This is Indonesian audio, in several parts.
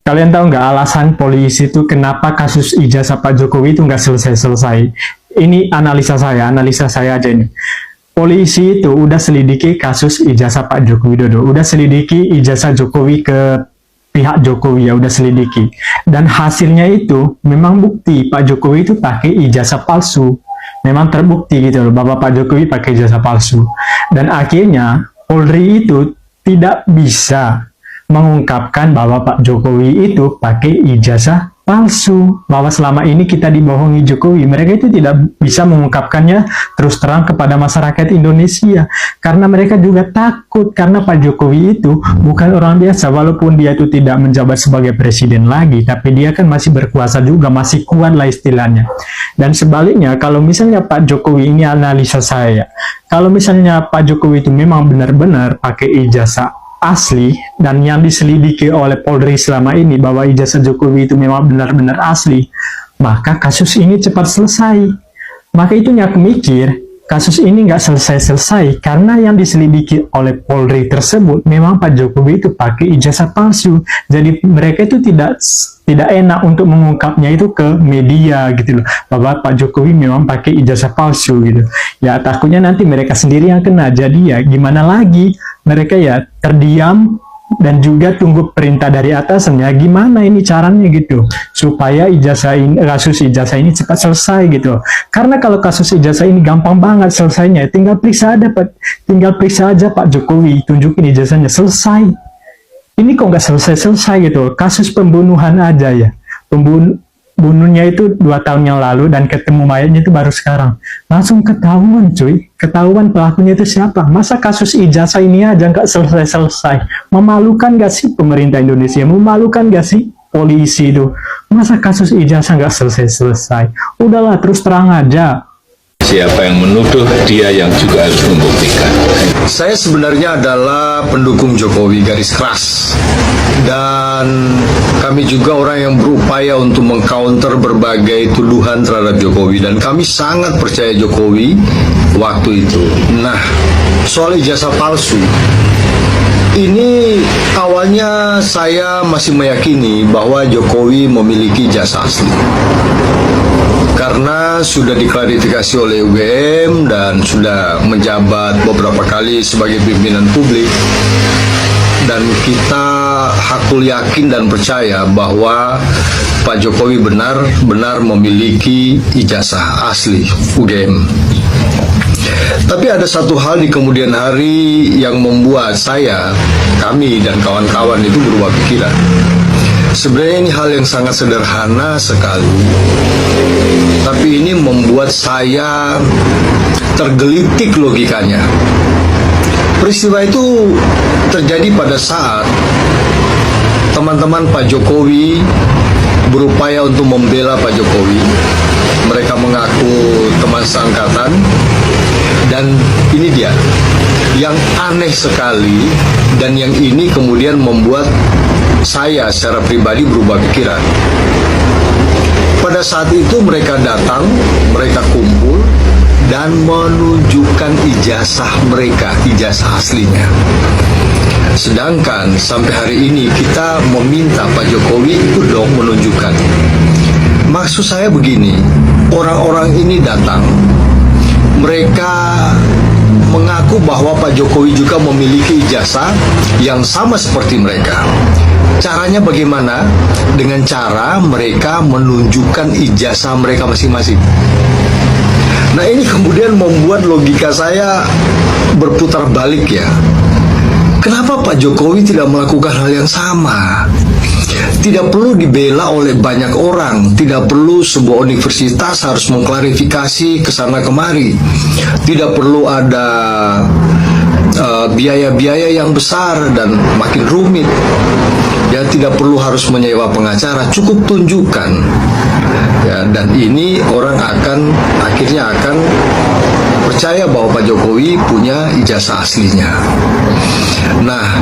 Kalian tahu nggak alasan polisi itu kenapa kasus ijazah Pak Jokowi itu nggak selesai-selesai? Ini analisa saya aja ini. Polisi itu udah selidiki kasus ijazah Pak Joko Widodo, udah selidiki ijazah Jokowi ke pihak Jokowi ya, udah selidiki. Dan hasilnya itu memang bukti Pak Jokowi itu pakai ijazah palsu. Memang terbukti gitu loh, bahwa Pak Jokowi pakai ijazah palsu. Dan akhirnya Polri itu tidak bisa mengungkapkan bahwa Pak Jokowi itu pakai ijazah palsu, bahwa selama ini kita dibohongi Jokowi. Mereka itu tidak bisa mengungkapkannya terus terang kepada masyarakat Indonesia, karena mereka juga takut, karena Pak Jokowi itu bukan orang biasa. Walaupun dia itu tidak menjabat sebagai presiden lagi, tapi dia kan masih berkuasa juga, masih kuat lah istilahnya. Dan sebaliknya, kalau misalnya Pak Jokowi, ini analisa saya, kalau misalnya Pak Jokowi itu memang benar-benar pakai ijazah asli dan yang diselidiki oleh Polri selama ini bahwa ijazah Jokowi itu memang benar-benar asli, maka kasus ini cepat selesai. Maka itu aku mikir, kasus ini nggak selesai-selesai karena yang diselidiki oleh Polri tersebut memang Pak Jokowi itu pakai ijazah palsu. Jadi mereka itu tidak enak untuk mengungkapnya itu ke media gitu loh, bahwa Pak Jokowi memang pakai ijazah palsu gitu. Ya takutnya nanti mereka sendiri yang kena. Jadi ya gimana lagi, mereka ya terdiam dan juga tunggu perintah dari atasannya. Gimana ini caranya gitu supaya kasus ijazah ini cepat selesai gitu. Karena kalau kasus ijazah ini gampang banget selesainya, tinggal periksa aja Pak Jokowi, tunjukin ijazahnya, selesai. Ini kok nggak selesai-selesai gitu. Kasus pembunuhan aja ya, bunuhnya itu 2 tahun yang lalu dan ketemu mayatnya itu baru sekarang. Langsung ketahuan cuy, ketahuan pelakunya itu siapa. Masa kasus ijazah ini aja nggak selesai-selesai? Memalukan nggak sih pemerintah Indonesia? Memalukan nggak sih polisi itu? Masa kasus ijazah nggak selesai-selesai? Udahlah, terus terang aja. Siapa yang menuduh, dia yang juga harus membuktikan. Saya sebenarnya adalah pendukung Jokowi garis keras. Dan kami juga orang yang berupaya untuk mengcounter berbagai tuduhan terhadap Jokowi. Dan kami sangat percaya Jokowi waktu itu. Nah, soal ijazah palsu, ini awalnya saya masih meyakini bahwa Jokowi memiliki ijazah asli. Karena sudah diklarifikasi oleh UGM dan sudah menjabat beberapa kali sebagai pimpinan publik. Dan kita hakul yakin dan percaya bahwa Pak Jokowi benar-benar memiliki ijazah asli UGM. Tapi ada satu hal di kemudian hari yang membuat kami dan kawan-kawan itu berubah pikiran. Sebenarnya ini hal yang sangat sederhana sekali, tapi ini membuat saya tergelitik logikanya. Peristiwa itu terjadi pada saat teman-teman Pak Jokowi berupaya untuk membela Pak Jokowi. Mereka mengaku teman seangkatan, dan ini dia yang aneh sekali, dan yang ini kemudian membuat saya secara pribadi berubah pikiran. Pada saat itu mereka datang, mereka kumpul dan menunjukkan ijazah mereka, ijazah aslinya. Sedangkan sampai hari ini kita meminta Pak Jokowi itu dong menunjukkan. Maksud saya begini, orang-orang ini datang, mereka mengaku bahwa Pak Jokowi juga memiliki ijazah yang sama seperti mereka. Caranya bagaimana? Dengan cara mereka menunjukkan ijazah mereka masing-masing. Nah, ini kemudian membuat logika saya berputar balik ya. Kenapa Pak Jokowi tidak melakukan hal yang sama? Tidak perlu dibela oleh banyak orang, tidak perlu sebuah universitas harus mengklarifikasi kesana kemari, tidak perlu ada biaya-biaya yang besar dan makin rumit. Ya, tidak perlu harus menyewa pengacara, cukup tunjukkan. Ya, dan ini orang akhirnya akan percaya bahwa Pak Jokowi punya ijazah aslinya. Nah,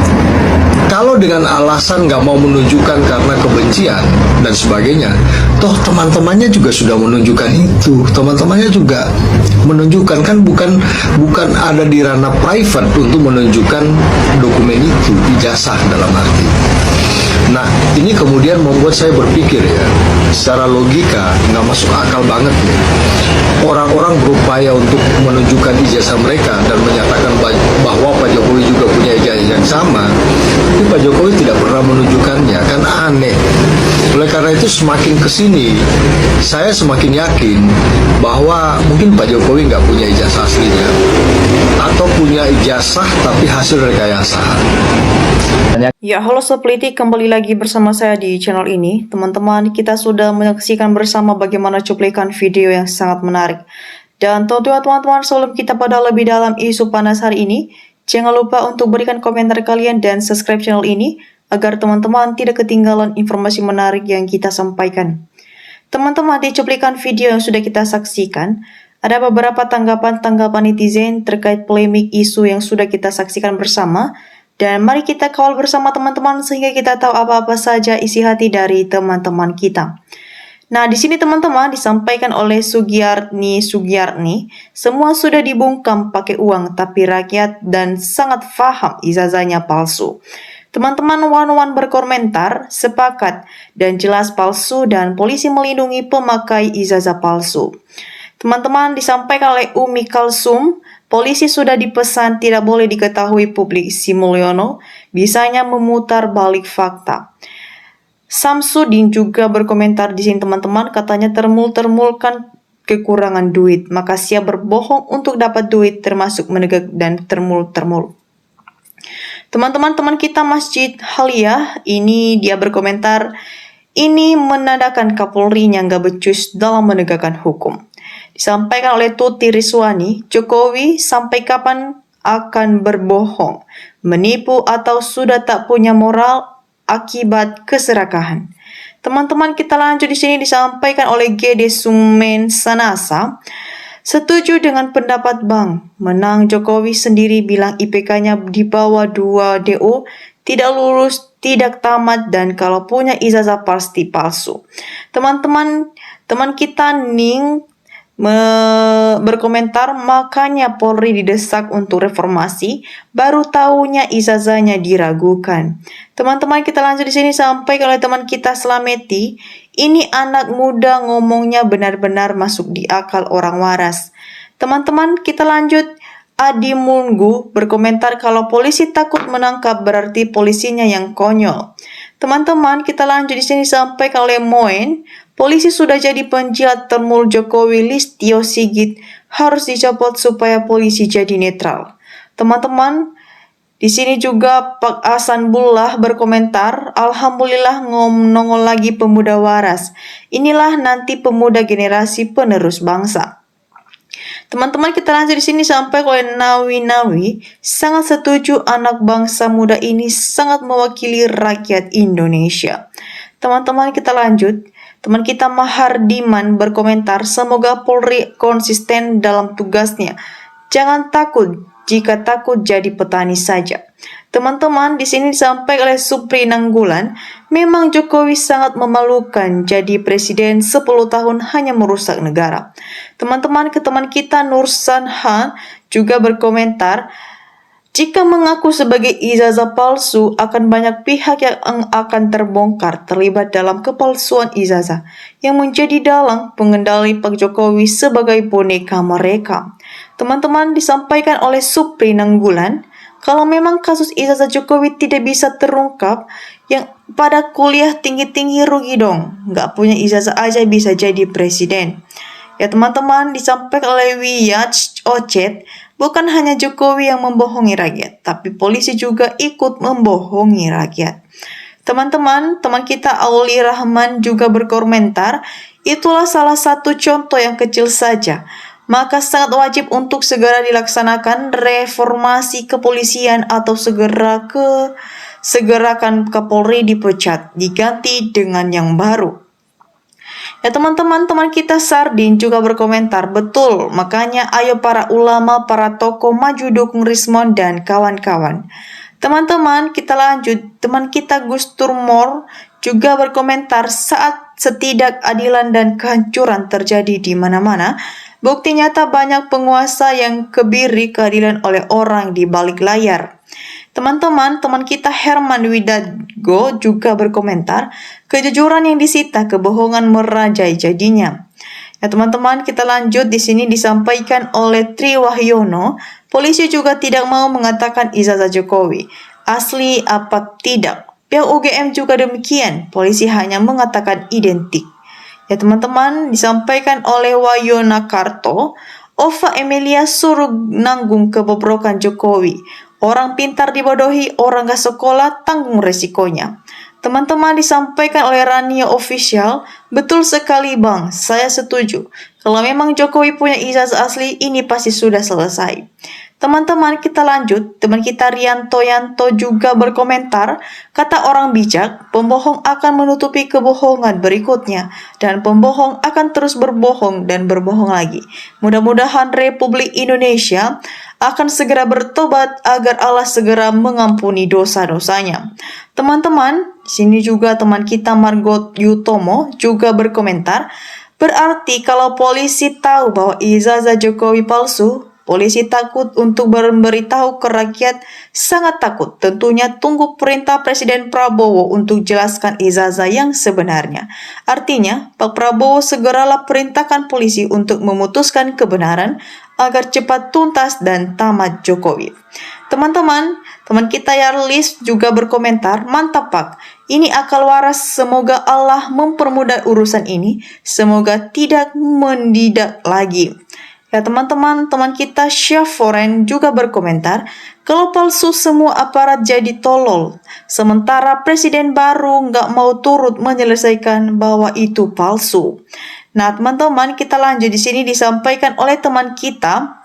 kalau dengan alasan nggak mau menunjukkan karena kebencian dan sebagainya, toh teman-temannya juga sudah menunjukkan itu. Teman-temannya juga menunjukkan, kan bukan ada di ranah private untuk menunjukkan dokumen itu, ijazah dalam arti. Nah, ini kemudian membuat saya berpikir ya, secara logika nggak masuk akal banget nih. Orang-orang berupaya untuk menunjukkan ijazah mereka dan menyatakan bahwa Pak Jokowi juga punya ijazah yang sama, tapi Pak Jokowi tidak pernah menunjukkannya, kan aneh. Oleh karena itu semakin kesini, saya semakin yakin bahwa mungkin Pak Jokowi nggak punya ijazah aslinya, atau punya ijazah tapi hasil rekayasa. Ya, halo Sobat Politik, kembali lagi bersama saya di channel ini. Teman-teman, kita sudah menyaksikan bersama bagaimana cuplikan video yang sangat menarik. Dan tentunya teman-teman, sebelum kita pada lebih dalam isu panas hari ini, jangan lupa untuk berikan komentar kalian dan subscribe channel ini, agar teman-teman tidak ketinggalan informasi menarik yang kita sampaikan. Teman-teman, di cuplikan video yang sudah kita saksikan, ada beberapa tanggapan-tanggapan netizen terkait polemik isu yang sudah kita saksikan bersama. Dan mari kita kawal bersama teman-teman sehingga kita tahu apa-apa saja isi hati dari teman-teman kita. Nah, di sini teman-teman disampaikan oleh Sugiyarni, semua sudah dibungkam pakai uang tapi rakyat dan sangat paham ijazahnya palsu. Teman-teman wan-wan berkomentar, sepakat dan jelas palsu dan polisi melindungi pemakai ijazah palsu. Teman-teman disampaikan oleh Umi Kalsum, polisi sudah dipesan tidak boleh diketahui publik. Si Mulyono bisanya memutar balik fakta. Samsudin juga berkomentar di sini teman-teman, katanya termul-termulkan kekurangan duit, maka siap berbohong untuk dapat duit termasuk menegak dan termul-termul. Teman-teman kita Masjid Haliyah, ini dia berkomentar, ini menandakan Kapolri-nya nggak becus dalam menegakkan hukum. Disampaikan oleh Tuti Rizwani, Jokowi sampai kapan akan berbohong, menipu atau sudah tak punya moral akibat keserakahan. Teman-teman kita lanjut di sini disampaikan oleh Gede Sumen Sanasa, setuju dengan pendapat Bang, menang Jokowi sendiri bilang IPK-nya di bawah 2 DO, tidak lulus, tidak tamat, dan kalau punya ijazah pasti palsu. Teman kita Ning berkomentar, makanya Polri didesak untuk reformasi, baru tahunya ijazahnya diragukan. Teman-teman kita lanjut di sini sampai oleh teman kita Slameti, ini anak muda ngomongnya benar-benar masuk di akal orang waras. Teman-teman kita lanjut, Adi Mulgu berkomentar kalau polisi takut menangkap berarti polisinya yang konyol. Teman-teman kita lanjut di sini sampai oleh Moen, polisi sudah jadi penjilat termul Jokowi, Listio Sigit harus dicopot supaya polisi jadi netral. Teman-teman, di sini juga Pak Asanbullah berkomentar, alhamdulillah nongol lagi pemuda waras. Inilah nanti pemuda generasi penerus bangsa. Teman-teman kita lanjut di sini sampai oleh Nawi, sangat setuju anak bangsa muda ini sangat mewakili rakyat Indonesia. Teman-teman kita lanjut, teman kita Mahardiman berkomentar, semoga Polri konsisten dalam tugasnya. Jangan takut, jika takut jadi petani saja. Teman-teman di sini disampaikan oleh Supri Nanggulan, memang Jokowi sangat memalukan jadi presiden 10 tahun hanya merusak negara. Teman-teman kita Nur Sanhan juga berkomentar, jika mengaku sebagai ijazah palsu, akan banyak pihak yang akan terbongkar terlibat dalam kepalsuan ijazah, yang menjadi dalang pengendali Pak Jokowi sebagai boneka mereka. Teman-teman disampaikan oleh Supri Nanggulan, kalau memang kasus ijazah Jokowi tidak bisa terungkap, yang pada kuliah tinggi-tinggi rugi dong, nggak punya ijazah aja bisa jadi presiden. Ya teman-teman, disampaikan oleh Wiyach Ocet, bukan hanya Jokowi yang membohongi rakyat, tapi polisi juga ikut membohongi rakyat. Teman-teman, teman kita Auli Rahman juga berkomentar, itulah salah satu contoh yang kecil saja. Maka sangat wajib untuk segera dilaksanakan reformasi kepolisian atau segerakan Kapolri dipecat, diganti dengan yang baru. Ya teman-teman kita Sardin juga berkomentar, betul, makanya ayo para ulama, para tokoh maju dukung Rismon dan kawan-kawan. Teman-teman kita lanjut, teman kita Gus Turmor juga berkomentar, saat ketidakadilan dan kehancuran terjadi di mana-mana, bukti nyata banyak penguasa yang kebiri keadilan oleh orang di balik layar. Teman-teman, teman kita Herman Widago juga berkomentar, kejujuran yang disita, kebohongan merajai jadinya. Ya teman-teman, kita lanjut. Di sini disampaikan oleh Tri Wahyono, polisi juga tidak mau mengatakan ijazah Jokowi asli apa tidak. Pihak UGM juga demikian, polisi hanya mengatakan identik. Ya teman-teman, disampaikan oleh Wayona Karto, Ova Emilia suruh nanggung kebobrokan Jokowi. Orang pintar dibodohi, orang gak sekolah tanggung resikonya. Teman-teman, disampaikan oleh Rania Official, betul sekali bang, saya setuju. Kalau memang Jokowi punya ijazah asli, ini pasti sudah selesai. Teman-teman, kita lanjut. Teman kita Rianto Yanto juga berkomentar, kata orang bijak, pembohong akan menutupi kebohongan berikutnya, dan pembohong akan terus berbohong dan berbohong lagi. Mudah-mudahan Republik Indonesia akan segera bertobat agar Allah segera mengampuni dosa-dosanya. Teman-teman, di sini juga teman kita Margot Yutomo juga berkomentar, berarti kalau polisi tahu bahwa ijazah Jokowi palsu, polisi takut untuk memberitahu ke rakyat, sangat takut. Tentunya tunggu perintah Presiden Prabowo untuk jelaskan ijazah yang sebenarnya. Artinya, Pak Prabowo segeralah perintahkan polisi untuk memutuskan kebenaran agar cepat tuntas dan tamat Jokowi. Teman-teman, teman kita Yarlis juga berkomentar, mantap Pak, ini akal waras, semoga Allah mempermudah urusan ini, semoga tidak mendidak lagi. Ya teman-teman, teman kita Chef Foren juga berkomentar, kalau palsu semua aparat jadi tolol, sementara presiden baru nggak mau turut menyelesaikan bahwa itu palsu. Nah teman-teman, kita lanjut. Di sini disampaikan oleh teman kita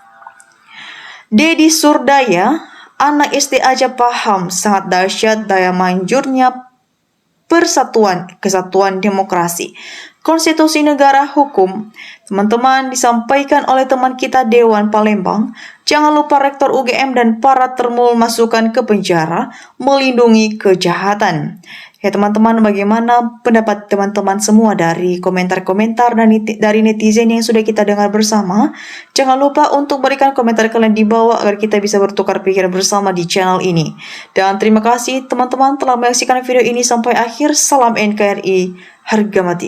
Dedi Surdaya, anak SD aja paham, sangat dahsyat daya manjurnya persatuan, kesatuan demokrasi. Konstitusi negara hukum. Teman-teman, disampaikan oleh teman kita Dewan Palembang, jangan lupa Rektor UGM dan para termul masukkan ke penjara, melindungi kejahatan. Ya teman-teman, bagaimana pendapat teman-teman semua dari komentar-komentar dan dari netizen yang sudah kita dengar bersama? Jangan lupa untuk berikan komentar kalian di bawah agar kita bisa bertukar pikiran bersama di channel ini. Dan terima kasih teman-teman telah menyaksikan video ini sampai akhir. Salam NKRI, harga mati.